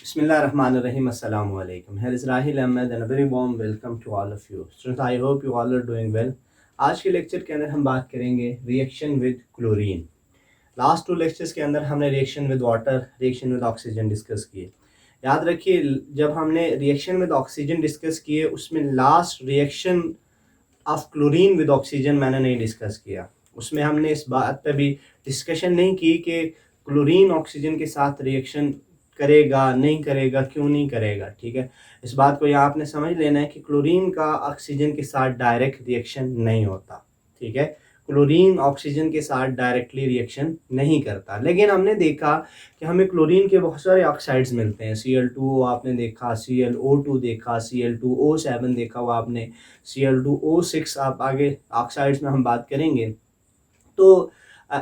Bismillahirrahmanirrahim. Assalamu alaikum. Here is Rahil Ahmed and a very warm welcome to all of you. Students, I hope you all are doing well. आज के lecture के अंदर हम बात करेंगे reaction with chlorine. Last to lectures के अंदर हमने reaction with water, reaction with oxygen discuss किए। याद रखिए, जब हमने रिएक्शन विद ऑक्सीजन डिस्कस किए उसमें last reaction of chlorine with oxygen मैंने नहीं डिस्कस किया। उसमें हमने इस बात पे भी डिस्कशन नहीं की कि क्लोरीन ऑक्सीजन के साथ रिएक्शन करेगा नहीं करेगा, क्यों नहीं करेगा। ठीक है, इस बात को यहाँ आपने समझ लेना है कि क्लोरीन का ऑक्सीजन के साथ डायरेक्ट रिएक्शन नहीं होता। ठीक है, क्लोरीन ऑक्सीजन के साथ डायरेक्टली रिएक्शन नहीं करता। लेकिन हमने देखा कि हमें क्लोरीन के बहुत सारे ऑक्साइड्स मिलते हैं। Cl2 आपने देखा, ClO2 देखा, Cl2O7 देखा हुआ आपने, Cl2O6 आप आगे ऑक्साइड्स में हम बात करेंगे। तो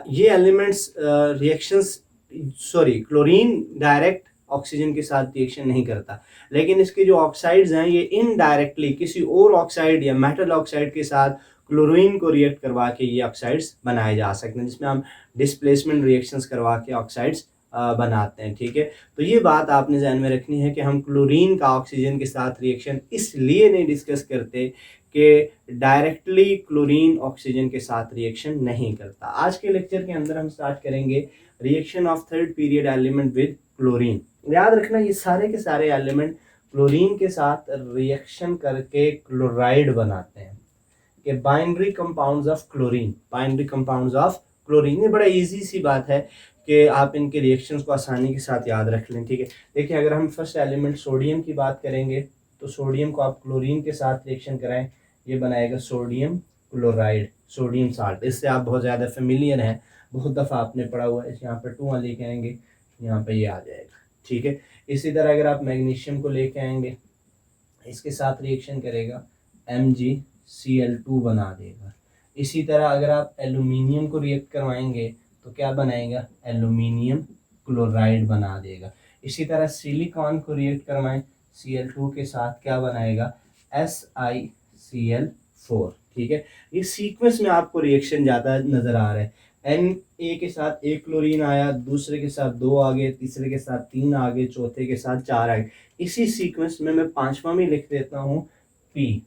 ये elements reactions chlorine direct oxygen के साथ रिएक्शन नहीं करता, लेकिन इसके जो ऑक्साइड्स हैं ये इनडायरेक्टली किसी और ऑक्साइड या मेटल ऑक्साइड के साथ क्लोरीन को रिएक्ट करवा के ये ऑक्साइड्स बनाए जा सकते हैं, जिसमें हम डिस्प्लेसमेंट रिएक्शंस करवा के ऑक्साइड्स बनाते हैं। ठीक है, तो ये बात आपने ध्यान में रखनी है कि हम क्लोरीन का ऑक्सीजन के साथ रिएक्शन इसलिए नहीं डिस्कस करते कि डायरेक्टली क्लोरीन ऑक्सीजन के साथ रिएक्शन नहीं करता। आज के लेक्चर के अंदर हम स्टार्ट करेंगे reaction of third period element with chlorine. याद रखना, ये सारे के सारे एलिमेंट क्लोरीन के साथ रिएक्शन करके क्लोराइड बनाते हैं कि binary compounds of chlorine, binary compounds of chlorine. ये बड़ा इजी सी बात है कि आप इनके रिएक्शंस को आसानी के साथ याद रख लें। ठीक है, देखिए अगर हम फर्स्ट एलिमेंट सोडियम की बात करेंगे तो सोडियम को आप क्लोरीन के साथ रिएक्शन कराएं, ये बनाएगा सोडियम क्लोराइड, सोडियम साल्ट। इससे आप बहुत ज़्यादा फेमिलियर हैं, बहुत दफ़ा आपने पढ़ा हुआ है। यहाँ पर 2 लेके आएंगे, यहाँ पे ये आ जाएगा। ठीक है, इसी तरह अगर आप मैग्नीशियम को लेके आएंगे, इसके साथ रिएक्शन करेगा MgCl2 बना देगा। इसी तरह अगर आप एल्यूमिनियम को रिएक्ट करवाएंगे तो क्या बनाएगा, एल्यूमिनियम क्लोराइड बना देगा। इसी तरह सिलिकॉन को रिएक्ट करवाएं Cl2 के साथ, क्या बनाएगा, SiCl4। ठीक है, ये सीक्वेंस में आपको रिएक्शन ज़्यादा नज़र आ रहा है। Na के साथ एक क्लोरीन आया, दूसरे के साथ 2 आ गए, तीसरे के साथ 3 आ गए, चौथे के साथ 4 आ गए। इसी सीक्वेंस में मैं 5वां भी लिख देता हूँ, P,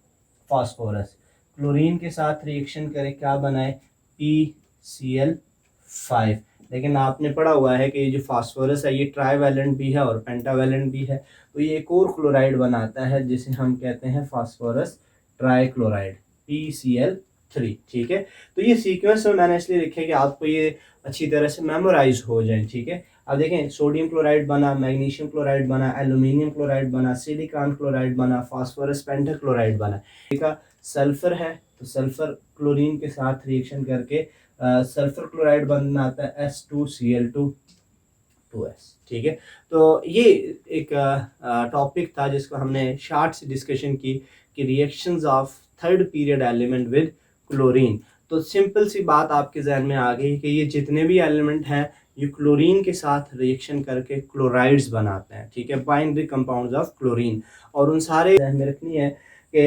फास्फोरस। क्लोरीन के साथ रिएक्शन करे, क्या बनाए, PCl5। लेकिन आपने पढ़ा हुआ है कि ये जो फास्फोरस है ये ट्राईवैलेंट भी है और पेंटावैलेंट भी है, तो ये एक और क्लोराइड बनाता है जिसे हम कहते हैं फास्फोरस ट्राईक्लोराइड, PCl3। ठीक है, तो ये सीक्वेंस में मैंने इसलिए लिखा है कि आपको ये अच्छी तरह से मेमोराइज हो जाए। ठीक है, अब देखें, सोडियम क्लोराइड बना, मैग्नीशियम क्लोराइड बना, एल्यूमिनियम क्लोराइड बना, सिलिकॉन क्लोराइड बना, फास्फोरस पेंटाक्लोराइड बना। देखा, सल्फर है तो सल्फर क्लोरीन के साथ रिएक्शन करके सल्फर क्लोराइड बनाता है S2Cl2 ठीक है, तो ये एक टॉपिक था जिसको हमने शार्ट सी डिस्कशन की कि reactions of third period element with chlorine. तो सिंपल सी बात आपके जहन में आ गई कि ये जितने भी एलिमेंट हैं ये क्लोरीन के साथ रिएक्शन करके क्लोराइड्स बनाते हैं। ठीक है, बाइनरी कंपाउंड्स ऑफ क्लोरीन। और उन सारे जहन में रखनी है कि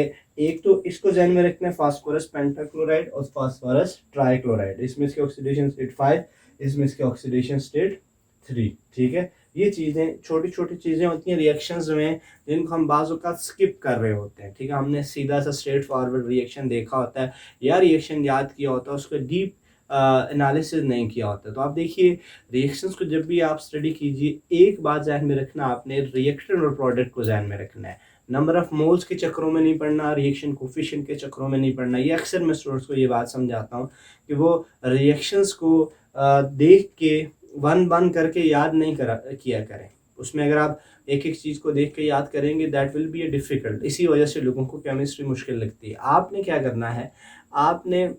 एक तो इसको जहन में रखना है फास्फोरस पेंटाक्लोराइड और फास्फोरस ट्राईक्लोराइड। इसमें इसके ऑक्सीडेशन स्टेट 5, इसमें इसके ऑक्सीडेशन स्टेट 3। ठीक है, ये चीज़ें छोटी छोटी चीज़ें होती हैं रिएक्शंस में जिनको हम बाज़ औक़ात स्किप कर रहे होते हैं। ठीक है, हमने सीधा सा स्ट्रेट फॉरवर्ड रिएक्शन देखा होता है या रिएक्शन याद किया होता है, उसको डीप एनालिसिस नहीं किया होता। तो आप देखिए, रिएक्शंस को जब भी आप स्टडी कीजिए, एक बात जहन में रखना, आपने रिएक्टेंट और प्रोडक्ट को जहन में रखना है। नंबर ऑफ मोल्स के चक्रों में नहीं पढ़ना, रिएक्शन कोफिशिएंट के चक्रों में नहीं पढ़ना। ये अक्सर मैं स्टूडेंट्स को ये बात समझाता हूँ कि वो रिएक्शंस को देख के वन वन करके याद नहीं किया करें। उसमें अगर आप एक एक चीज़ को देख के याद करेंगे that will be A difficult. इसी वजह से लोगों को केमिस्ट्री मुश्किल लगती है। आपने क्या करना है, आपने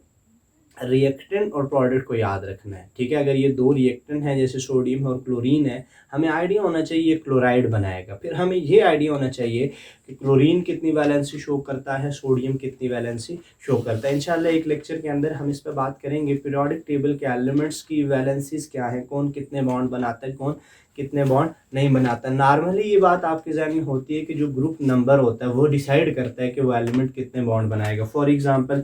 रिएक्टेंट और प्रोडक्ट को याद रखना है। ठीक है, अगर ये 2 रिएक्टेंट हैं जैसे सोडियम और क्लोरीन है, हमें आइडिया होना चाहिए ये क्लोराइड बनाएगा। फिर हमें ये आइडिया होना चाहिए कि क्लोरीन कितनी वैलेंसी शो करता है, सोडियम कितनी वैलेंसी शो करता है। इंशाल्लाह एक लेक्चर के अंदर हम इस पर बात करेंगे, पीरियोडिक टेबल के एलिमेंट्स की वैलेंसीज क्या है, कौन कितने बॉन्ड बनाता है, कौन कितने बॉन्ड नहीं बनाता। नॉर्मली ये बात आपके जहन में होती है कि जो ग्रुप नंबर होता है वो डिसाइड करता है कि वो एलिमेंट कितने बॉन्ड बनाएगा। फॉर एग्जांपल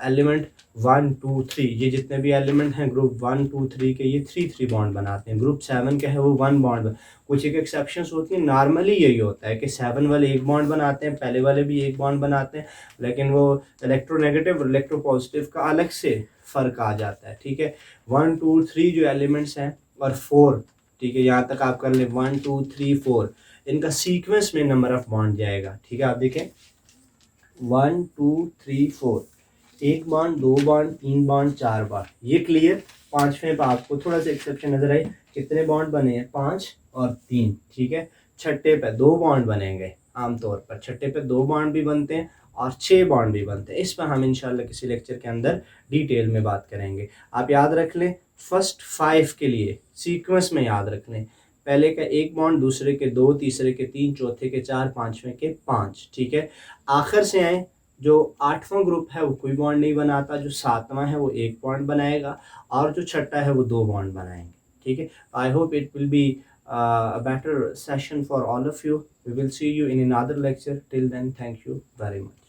एलिमेंट 1 2 3, ये जितने भी एलिमेंट हैं ग्रुप 1 2 3 के, ये 3 बॉन्ड बनाते हैं। ग्रुप 7 के है वो 1 बॉन्ड। कुछ एक एक्सेप्शंस होती हैं, नॉर्मली यही होता है कि 7 वाले एक बॉन्ड बनाते हैं, पहले वाले भी एक बॉन्ड बनाते हैं, लेकिन वो इलेक्ट्रोनेगेटिव और इलेक्ट्रोपॉजिटिव का अलग से फ़र्क आ जाता है। ठीक है, 1 2 3 जो एलिमेंट्स हैं और 4, ठीक है, यहाँ तक आप कर लें 1 2 3 4, इनका सीक्वेंस में नंबर ऑफ बॉन्ड जाएगा। ठीक है, आप देखें 1 2 3 4, एक बॉन्ड, दो बॉन्ड, तीन बॉन्ड, चार बॉन्ड, ये क्लियर। पांचवें पर आपको थोड़ा सा एक्सेप्शन नजर आई, कितने बॉन्ड बने हैं, 5 और 3। ठीक है, छठे पे 2 बॉन्ड बनेंगे। आमतौर पर छठे पे 2 बॉन्ड भी बनते हैं और 6 बॉन्ड भी बनते हैं। इस पर हम इंशाल्लाह किसी लेक्चर के अंदर डिटेल में बात करेंगे। आप याद रख लें, फर्स्ट 5 के लिए सीक्वेंस में याद रख लें, पहले का एक बॉन्ड, दूसरे के 2, तीसरे के 3, चौथे के 4, पांचवें के 5। ठीक है, आखिर से आए, जो 8वां ग्रुप है वो कोई बॉन्ड नहीं बनाता, जो 7वां है वो एक बॉन्ड बनाएगा और जो छठा है वो 2 बॉन्ड बनाएंगे। ठीक है, I hope it will be a better session for all of you. We will see you in another lecture. Till then, thank you very much.